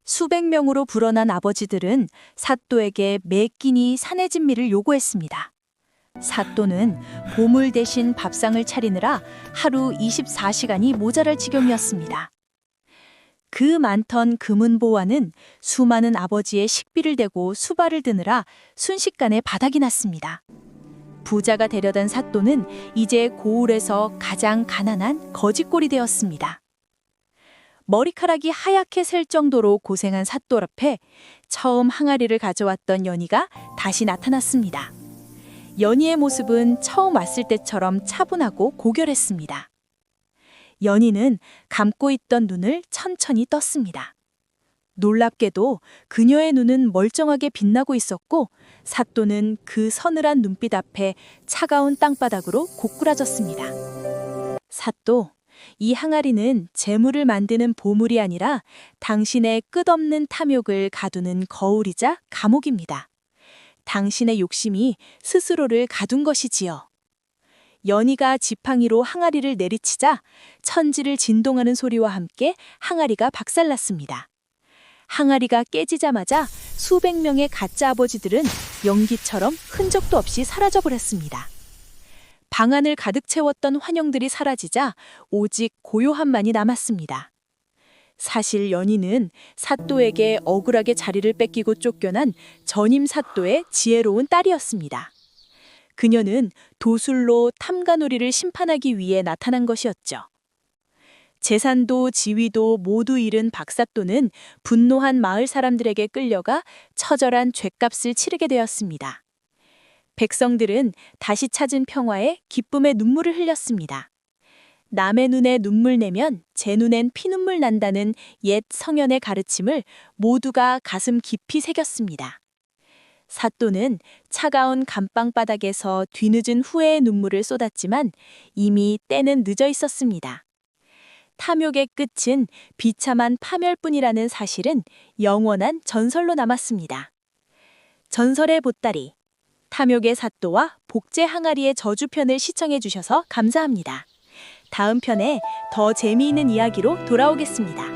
수백 명으로 불어난 아버지들은 사또에게 매 끼니 산해진미를 요구했습니다. 사또는 보물 대신 밥상을 차리느라 하루 24시간이 모자랄 지경이었습니다. 그 많던 금은보화는 수많은 아버지의 식비를 대고 수발을 드느라 순식간에 바닥이 났습니다. 부자가 되려던 사또는 이제 고을에서 가장 가난한 거지꼴이 되었습니다. 머리카락이 하얗게 셀 정도로 고생한 사또 앞에 처음 항아리를 가져왔던 연희가 다시 나타났습니다. 연희의 모습은 처음 왔을 때처럼 차분하고 고결했습니다. 연희는 감고 있던 눈을 천천히 떴습니다. 놀랍게도 그녀의 눈은 멀쩡하게 빛나고 있었고 사또는 그 서늘한 눈빛 앞에 차가운 땅바닥으로 고꾸라졌습니다. 사또, 이 항아리는 재물을 만드는 보물이 아니라 당신의 끝없는 탐욕을 가두는 거울이자 감옥입니다. 당신의 욕심이 스스로를 가둔 것이지요. 연희가 지팡이로 항아리를 내리치자 천지를 진동하는 소리와 함께 항아리가 박살났습니다. 항아리가 깨지자마자 수백 명의 가짜 아버지들은 연기처럼 흔적도 없이 사라져버렸습니다. 방 안을 가득 채웠던 환영들이 사라지자 오직 고요함만이 남았습니다. 사실 연희는 사또에게 억울하게 자리를 뺏기고 쫓겨난 전임 사또의 지혜로운 딸이었습니다. 그녀는 도술로 탐관오리를 심판하기 위해 나타난 것이었죠. 재산도 지위도 모두 잃은 박사또는 분노한 마을 사람들에게 끌려가 처절한 죗값을 치르게 되었습니다. 백성들은 다시 찾은 평화에 기쁨의 눈물을 흘렸습니다. 남의 눈에 눈물 내면 제 눈엔 피눈물 난다는 옛 성현의 가르침을 모두가 가슴 깊이 새겼습니다. 사또는 차가운 감방바닥에서 뒤늦은 후회의 눈물을 쏟았지만 이미 때는 늦어 있었습니다. 탐욕의 끝은 비참한 파멸뿐이라는 사실은 영원한 전설로 남았습니다. 전설의 보따리, 탐욕의 사또와 복제 항아리의 저주편을 시청해 주셔서 감사합니다. 다음 편에 더 재미있는 이야기로 돌아오겠습니다.